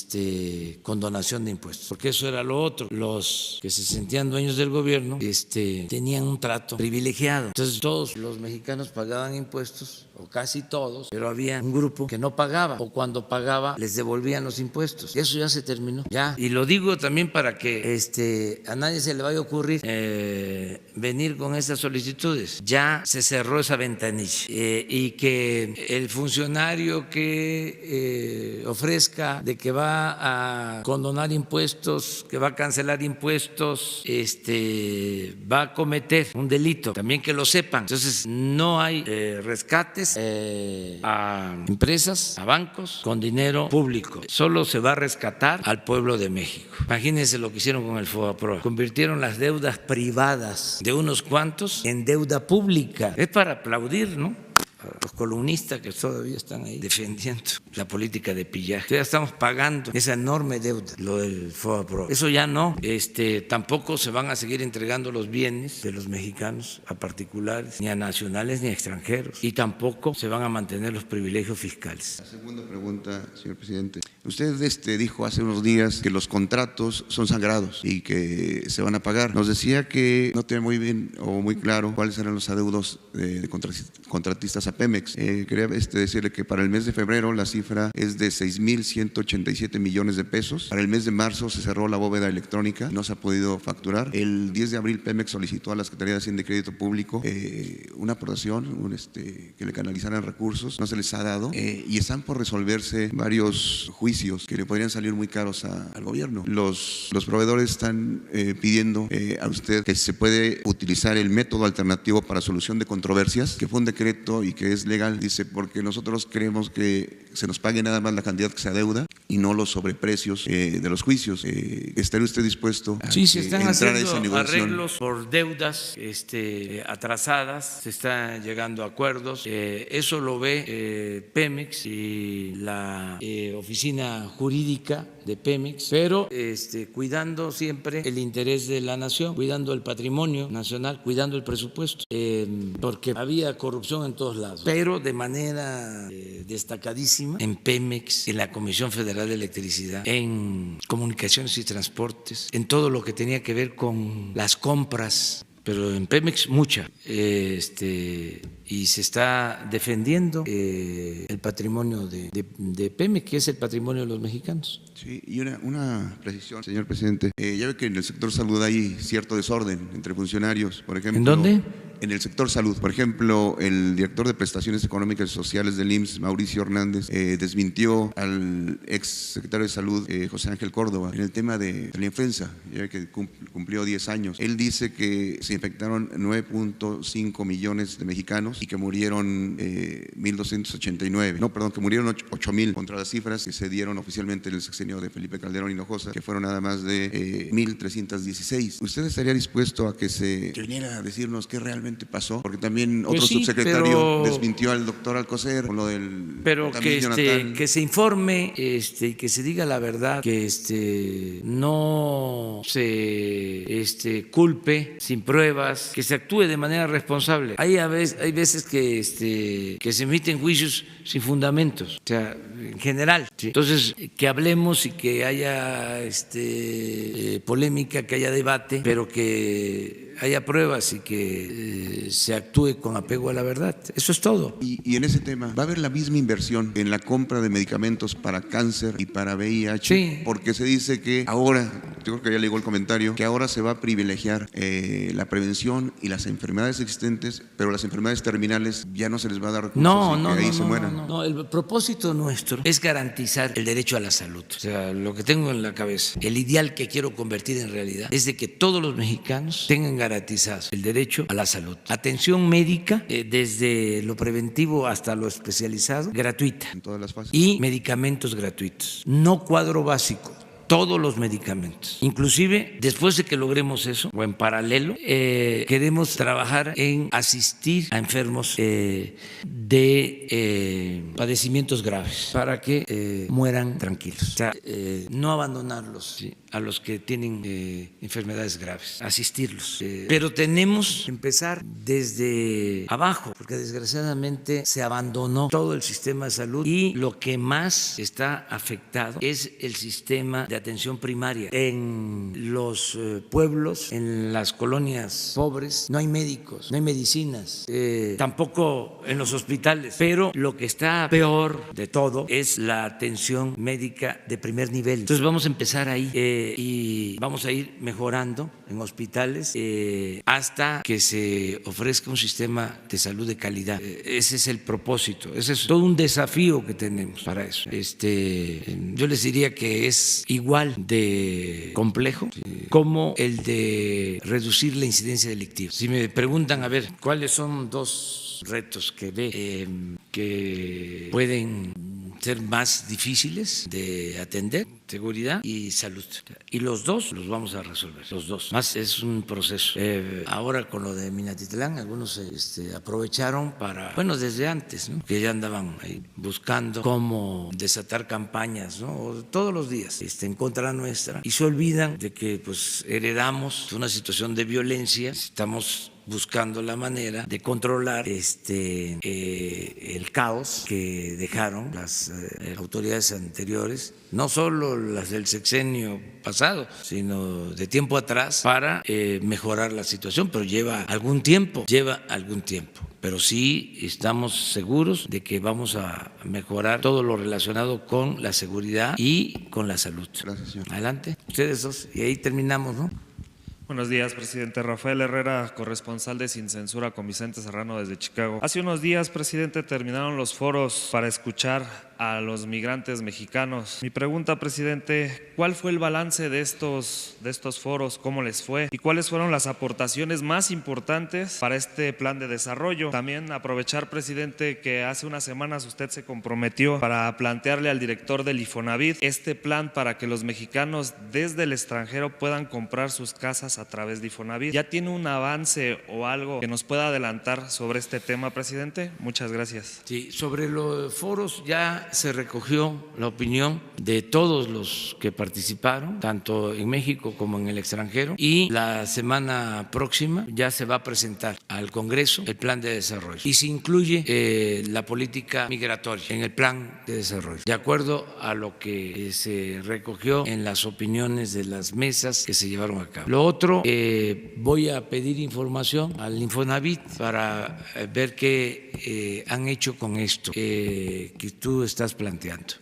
condonación de impuestos, porque eso era lo otro. Los que se sentían dueños del gobierno tenían un trato privilegiado. Entonces todos los mexicanos pagaban impuestos, o casi todos, pero había un grupo que no pagaba, o cuando pagaba les devolvían los impuestos. Y eso ya se terminó. Ya. Y lo digo también para que a nadie se le vaya a ocurrir venir con estas solicitudes. Ya se cerró esa ventanilla y que el funcionario que ofrezca de que va a condonar impuestos, que va a cancelar impuestos, va a cometer un delito. También que lo sepan. Entonces no hay rescates a empresas, a bancos con dinero público. Solo se va a rescatar al pueblo de México. Imagínense lo que hicieron con el FOBAPROA. Convirtieron las deudas privadas de unos cuantos en deuda pública. Es para aplaudir, ¿no? los columnistas que todavía están ahí defendiendo la política de pillaje. Ya estamos pagando esa enorme deuda, lo del FOBAPROA. Eso ya no. Tampoco se van a seguir entregando los bienes de los mexicanos a particulares, ni a nacionales ni a extranjeros. Y tampoco se van a mantener los privilegios fiscales. La segunda pregunta, señor presidente. Usted dijo hace unos días que los contratos son sagrados y que se van a pagar. Nos decía que no tiene muy bien o muy claro cuáles eran los adeudos de contratistas a Pemex. Quería decirle que para el mes de febrero la cifra es de 6,187 millones de pesos. Para el mes de marzo se cerró la bóveda electrónica, no se ha podido facturar. El 10 de abril Pemex solicitó a la Secretaría de Hacienda y Crédito Público una aportación, que le canalizaran recursos, no se les ha dado y están por resolverse varios juicios que le podrían salir muy caros al gobierno. Los proveedores están pidiendo a usted que se puede utilizar el método alternativo para solución de controversias, que fue un decreto y que es legal, dice, porque nosotros creemos que se nos pague nada más la cantidad que se adeuda y no los sobreprecios de los juicios. ¿Estaría usted dispuesto a sí, se están entrar a esa haciendo negociación? arreglos por deudas atrasadas, se están llegando a acuerdos. Eso lo ve Pemex y la oficina jurídica de Pemex, pero cuidando siempre el interés de la nación, cuidando el patrimonio nacional, cuidando el presupuesto, porque había corrupción en todos lados, pero de manera destacadísima en Pemex, en la Comisión Federal de Electricidad, en Comunicaciones y Transportes, en todo lo que tenía que ver con las compras, pero en Pemex mucha, y se está defendiendo el patrimonio de Pemex, que es el patrimonio de los mexicanos. Sí, y una precisión, señor presidente. Ya ve que en el sector salud hay cierto desorden entre funcionarios, por ejemplo. ¿En dónde? En el sector salud. Por ejemplo, el director de Prestaciones Económicas y Sociales del IMSS, Mauricio Hernández, desmintió al ex secretario de Salud, José Ángel Córdoba, en el tema de la influenza, ya ve que cumplió 10 años. Él dice que se infectaron 9.5 millones de mexicanos y que murieron 1.289. No, perdón, que murieron 8,000 contra las cifras que se dieron oficialmente en el sexenio de Felipe Calderón Hinojosa, que fueron nada más de 1.316. ¿Usted estaría dispuesto a que se viniera a decirnos qué realmente pasó? Porque también otro subsecretario desmintió al doctor Alcocer con lo del... Pero que se informe y que se diga la verdad, que no se culpe sin pruebas, que se actúe de manera responsable. Hay veces que se emiten juicios sin fundamentos, o sea, en general. ¿Sí? Entonces, que hablemos y que haya polémica, que haya debate, pero que haya pruebas y que se actúe con apego a la verdad. Eso es todo. Y en ese tema, ¿va a haber la misma inversión en la compra de medicamentos para cáncer y para VIH? Sí. Porque se dice que ahora, yo creo que ya llegó el comentario, que ahora se va a privilegiar la prevención y las enfermedades existentes, pero las enfermedades terminales ya no se les va a dar recursos que ahí se mueran. No, el propósito nuestro es garantizar el derecho a la salud. O sea, lo que tengo en la cabeza, el ideal que quiero convertir en realidad es de que todos los mexicanos tengan garantizado el derecho a la salud. Atención médica, desde lo preventivo hasta lo especializado, gratuita. En todas las fases. Y medicamentos gratuitos. No cuadro básico. Todos los medicamentos. Inclusive, después de que logremos eso, o en paralelo, queremos trabajar en asistir a enfermos de padecimientos graves para que mueran tranquilos. O sea, no abandonarlos, ¿sí?, a los que tienen enfermedades graves, asistirlos. Pero tenemos que empezar desde abajo, porque desgraciadamente se abandonó todo el sistema de salud y lo que más está afectado es el sistema de atención primaria. En los pueblos, en las colonias pobres, no hay médicos, no hay medicinas, tampoco en los hospitales, pero lo que está peor de todo es la atención médica de primer nivel. Entonces vamos a empezar ahí y vamos a ir mejorando en hospitales hasta que se ofrezca un sistema de salud de calidad. Ese es el propósito, ese es todo un desafío que tenemos para eso. Yo les diría que es igual de complejo como el de reducir la incidencia delictiva. Si me preguntan, a ver, ¿cuáles son dos retos que ve que pueden ser más difíciles de atender, seguridad y salud. Y los dos los vamos a resolver, los dos. Más es un proceso. Ahora con lo de Minatitlán, algunos aprovecharon para, bueno, desde antes, ¿no?, que ya andaban ahí buscando cómo desatar campañas, ¿no?, todos los días en contra nuestra, y se olvidan de que pues heredamos una situación de violencia. Estamos buscando la manera de controlar el caos que dejaron las autoridades anteriores, no solo las del sexenio pasado, sino de tiempo atrás, para mejorar la situación, pero lleva algún tiempo, pero sí estamos seguros de que vamos a mejorar todo lo relacionado con la seguridad y con la salud. Gracias, señor. Adelante, ustedes dos, y ahí terminamos, ¿no? Buenos días, presidente. Rafael Herrera, corresponsal de Sin Censura con Vicente Serrano desde Chicago. Hace unos días, presidente, terminaron los foros para escuchar a los migrantes mexicanos. Mi pregunta, presidente, ¿cuál fue el balance de estos foros? ¿Cómo les fue? ¿Y cuáles fueron las aportaciones más importantes para este plan de desarrollo? También aprovechar, presidente, que hace unas semanas usted se comprometió para plantearle al director del Infonavit este plan para que los mexicanos desde el extranjero puedan comprar sus casas a través de Infonavit. ¿Ya tiene un avance o algo que nos pueda adelantar sobre este tema, presidente? Muchas gracias. Sí, sobre los foros ya se recogió la opinión de todos los que participaron, tanto en México como en el extranjero, y la semana próxima ya se va a presentar al Congreso el plan de desarrollo y se incluye la política migratoria en el plan de desarrollo, de acuerdo a lo que se recogió en las opiniones de las mesas que se llevaron a cabo. Lo otro, voy a pedir información al Infonavit para ver qué han hecho con esto que tú estás planteando.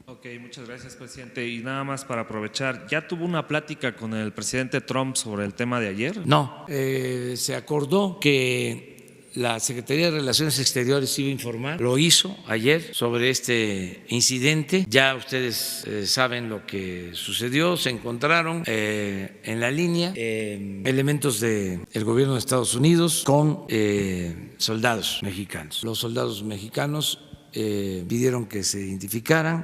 Ok, muchas gracias, presidente. Y nada más para aprovechar, ¿ya tuvo una plática con el presidente Trump sobre el tema de ayer? No, se acordó que la Secretaría de Relaciones Exteriores iba a informar, lo hizo ayer sobre este incidente. Ya ustedes saben lo que sucedió, se encontraron en la línea elementos del gobierno de Estados Unidos con soldados mexicanos. Los soldados mexicanos pidieron que se identificaran,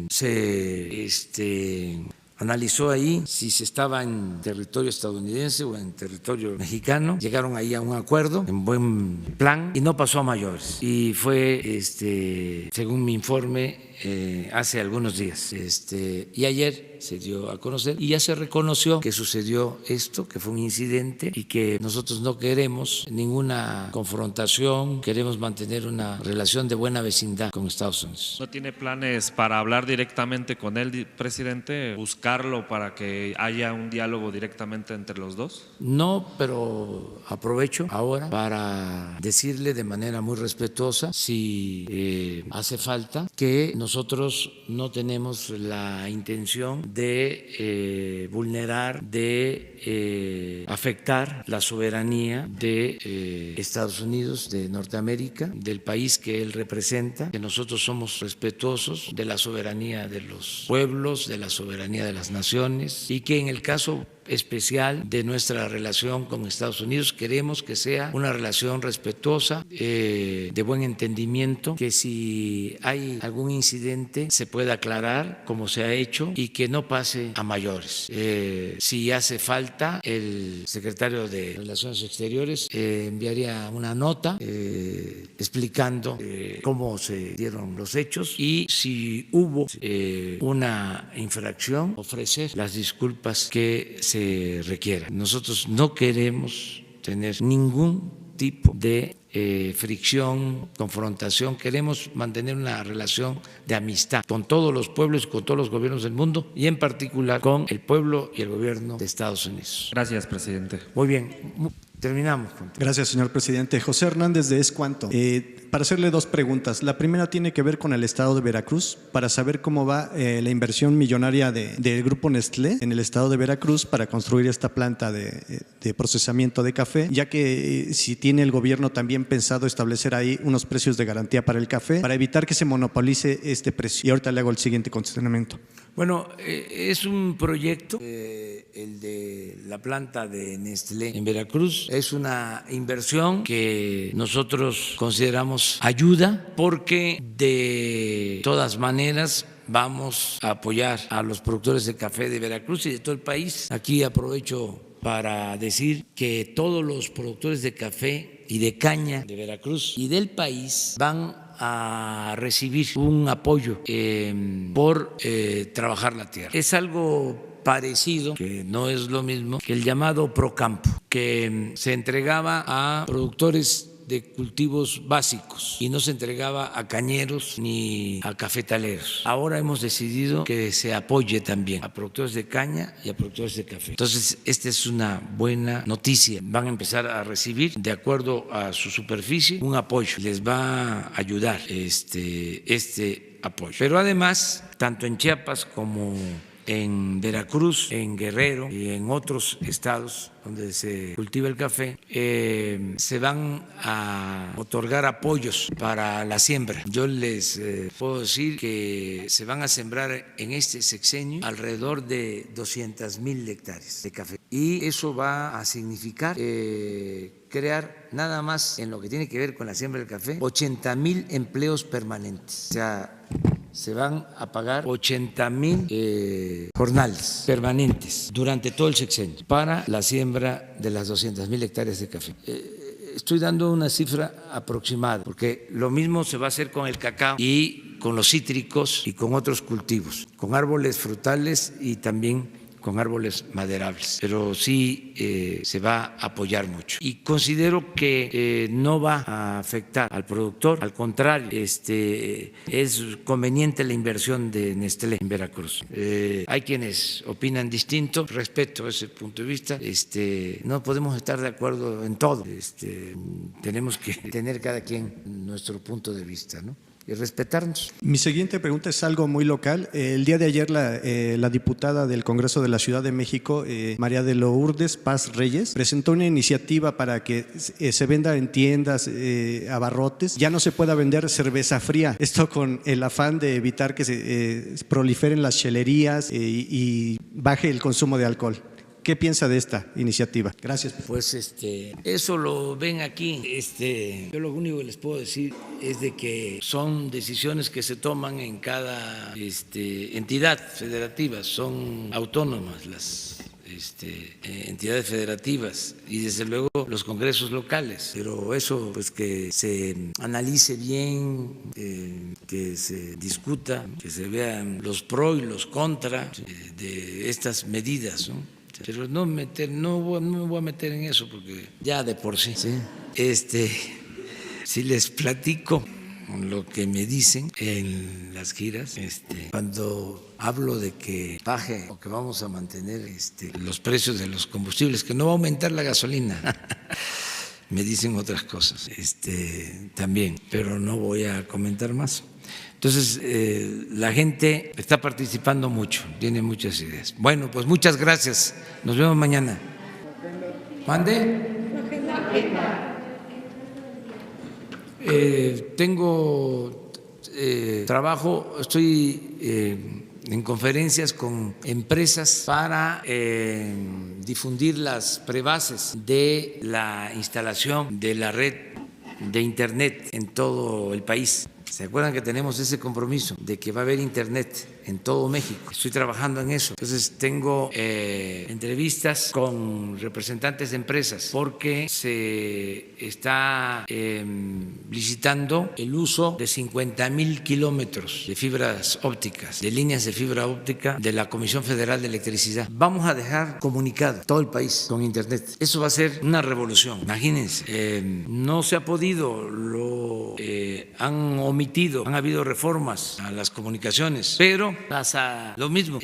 se analizó ahí si se estaba en territorio estadounidense o en territorio mexicano. Llegaron ahí a un acuerdo en buen plan y no pasó a mayores. Y fue, según mi informe, hace algunos días. Y ayer se dio a conocer y ya se reconoció que sucedió esto, que fue un incidente y que nosotros no queremos ninguna confrontación, queremos mantener una relación de buena vecindad con Estados Unidos. ¿No tiene planes para hablar directamente con él, presidente? ¿Buscarlo para que haya un diálogo directamente entre los dos? No, pero aprovecho ahora para decirle de manera muy respetuosa, si hace falta, que nosotros no tenemos la intención de vulnerar, de afectar la soberanía de Estados Unidos, de Norteamérica, del país que él representa, que nosotros somos respetuosos de la soberanía de los pueblos, de la soberanía de las naciones, y que en el caso especial de nuestra relación con Estados Unidos queremos que sea una relación respetuosa, de buen entendimiento, que si hay algún incidente se pueda aclarar como se ha hecho y que no pase a mayores. Si hace falta, el secretario de Relaciones Exteriores enviaría una nota explicando cómo se dieron los hechos y si hubo una infracción, ofrecer las disculpas que se requiera. Nosotros no queremos tener ningún tipo de fricción, confrontación. Queremos mantener una relación de amistad con todos los pueblos y con todos los gobiernos del mundo y en particular con el pueblo y el gobierno de Estados Unidos. Gracias, presidente. Muy bien. Terminamos. Gracias, señor presidente. José Hernández de Es Cuanto. Para hacerle dos preguntas. La primera tiene que ver con el estado de Veracruz, para saber cómo va la inversión millonaria del grupo Nestlé en el estado de Veracruz para construir esta planta de procesamiento de café, ya que si tiene el gobierno también pensado establecer ahí unos precios de garantía para el café, para evitar que se monopolice este precio. Y ahorita le hago el siguiente cuestionamiento. Bueno, es un proyecto, el de la planta de Nestlé en Veracruz. Es una inversión que nosotros consideramos ayuda porque de todas maneras vamos a apoyar a los productores de café de Veracruz y de todo el país. Aquí aprovecho para decir que todos los productores de café y de caña de Veracruz y del país van a recibir un apoyo por trabajar la tierra. Es algo parecido, que no es lo mismo, que el llamado Procampo, que se entregaba a productores de cultivos básicos y no se entregaba a cañeros ni a cafetaleros. Ahora hemos decidido que se apoye también a productores de caña y a productores de café. Entonces, esta es una buena noticia. Van a empezar a recibir, de acuerdo a su superficie, un apoyo. Les va a ayudar este apoyo. Pero además, tanto en Chiapas como en Veracruz, en Guerrero y en otros estados donde se cultiva el café, se van a otorgar apoyos para la siembra. Yo les puedo decir que se van a sembrar en este sexenio alrededor de 200,000 hectáreas de café. Y eso va a significar crear, nada más en lo que tiene que ver con la siembra del café, 80,000 empleos permanentes. O sea, se van a pagar 80,000 jornales permanentes durante todo el sexenio para la siembra de las 200,000 hectáreas de café. Estoy dando una cifra aproximada, porque lo mismo se va a hacer con el cacao y con los cítricos y con otros cultivos, con árboles frutales y también con árboles maderables, pero sí se va a apoyar mucho. Y considero que no va a afectar al productor, al contrario, es conveniente la inversión de Nestlé en Veracruz. Hay quienes opinan distinto, respeto ese punto de vista, no podemos estar de acuerdo en todo, tenemos que tener cada quien nuestro punto de vista, ¿no? Y respetarnos. Mi siguiente pregunta es algo muy local. El día de ayer la diputada del Congreso de la Ciudad de México, María de Lourdes Paz Reyes, presentó una iniciativa para que se venda en tiendas, abarrotes, ya no se pueda vender cerveza fría. Esto con el afán de evitar que se proliferen las chelerías y baje el consumo de alcohol. ¿Qué piensa de esta iniciativa? Gracias. Pues eso lo ven aquí. Yo lo único que les puedo decir es de que son decisiones que se toman en cada entidad federativa, son autónomas las entidades federativas y desde luego los congresos locales, pero eso pues que se analice bien, que se discuta, que se vean los pros y los contras de estas medidas, ¿no? Pero no me voy a meter en eso porque ya de por sí, si les platico lo que me dicen en las giras, cuando hablo de que baje o que vamos a mantener los precios de los combustibles, que no va a aumentar la gasolina, me dicen otras cosas también, pero no voy a comentar más. Entonces, la gente está participando mucho, tiene muchas ideas. Bueno, pues muchas gracias. Nos vemos mañana. ¿Mande? Tengo trabajo, estoy en conferencias con empresas para difundir las prebases de la instalación de la red de Internet en todo el país. ¿Se acuerdan que tenemos ese compromiso de que va a haber Internet en todo México? Estoy trabajando en eso. Entonces tengo entrevistas con representantes de empresas porque se está licitando el uso de 50,000 kilómetros de fibras ópticas, de líneas de fibra óptica de la Comisión Federal de Electricidad. Vamos a dejar comunicado todo el país con Internet. Eso va a ser una revolución. Imagínense, no se ha podido, lo han omitido, han habido reformas a las comunicaciones, pero pasa lo mismo,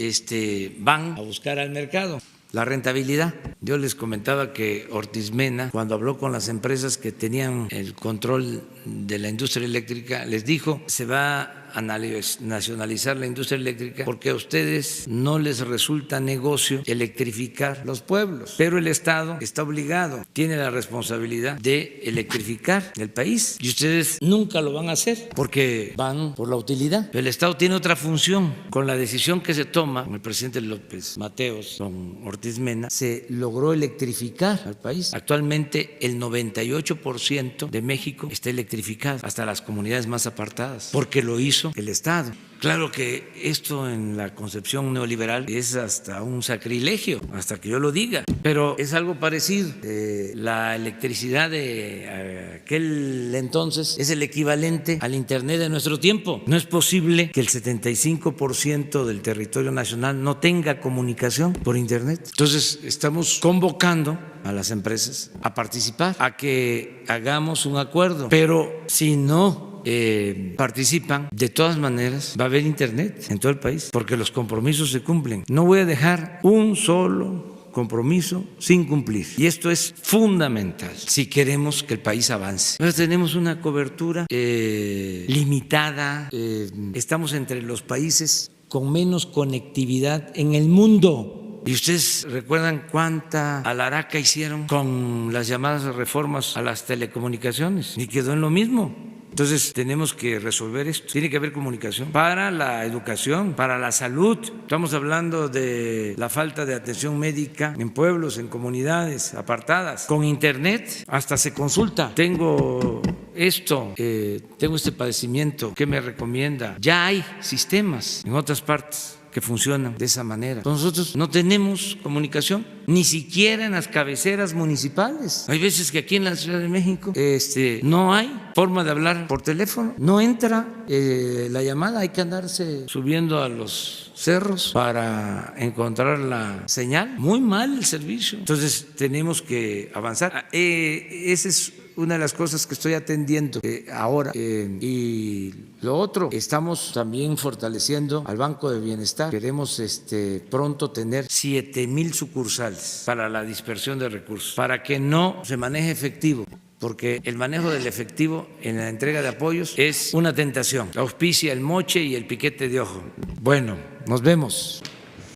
van a buscar al mercado la rentabilidad. Yo les comentaba que Ortiz Mena, cuando habló con las empresas que tenían el control de la industria eléctrica, les dijo se va a nacionalizar la industria eléctrica porque a ustedes no les resulta negocio electrificar los pueblos, pero el Estado está obligado, tiene la responsabilidad de electrificar el país y ustedes nunca lo van a hacer porque van por la utilidad. Pero el Estado tiene otra función. Con la decisión que se toma con el presidente López Mateos, con Ortiz Mena, se logró electrificar al país. Actualmente el 98% de México está electrificado, hasta las comunidades más apartadas, porque lo hizo el Estado. Claro que esto en la concepción neoliberal es hasta un sacrilegio, hasta que yo lo diga, pero es algo parecido. La electricidad de aquel entonces es el equivalente al Internet de nuestro tiempo. No es posible que el 75% del territorio nacional no tenga comunicación por Internet. Entonces estamos convocando a las empresas a participar, a que hagamos un acuerdo, pero si no participan, de todas maneras va a haber Internet en todo el país, porque los compromisos se cumplen. No voy a dejar un solo compromiso sin cumplir. Y esto es fundamental si queremos que el país avance. Ahora tenemos una cobertura limitada, estamos entre los países con menos conectividad en el mundo. Y ustedes recuerdan cuánta alaraca hicieron con las llamadas reformas a las telecomunicaciones, y quedó en lo mismo. Entonces tenemos que resolver esto. Tiene que haber comunicación para la educación, para la salud. Estamos hablando de la falta de atención médica en pueblos, en comunidades apartadas. Con Internet hasta se consulta. Tengo esto, tengo este padecimiento, ¿qué me recomienda? Ya hay sistemas en otras partes que funcionan de esa manera. Nosotros no tenemos comunicación, ni siquiera en las cabeceras municipales. Hay veces que aquí en la Ciudad de México no hay forma de hablar por teléfono, no entra la llamada, hay que andarse subiendo a los cerros para encontrar la señal. Muy mal el servicio. Entonces tenemos que avanzar. Ese es una de las cosas que estoy atendiendo ahora. Y lo otro, estamos también fortaleciendo al Banco de Bienestar. Queremos pronto tener 7,000 sucursales para la dispersión de recursos, para que no se maneje efectivo, porque el manejo del efectivo en la entrega de apoyos es una tentación. Auspicia el moche y el piquete de ojo. Bueno, nos vemos.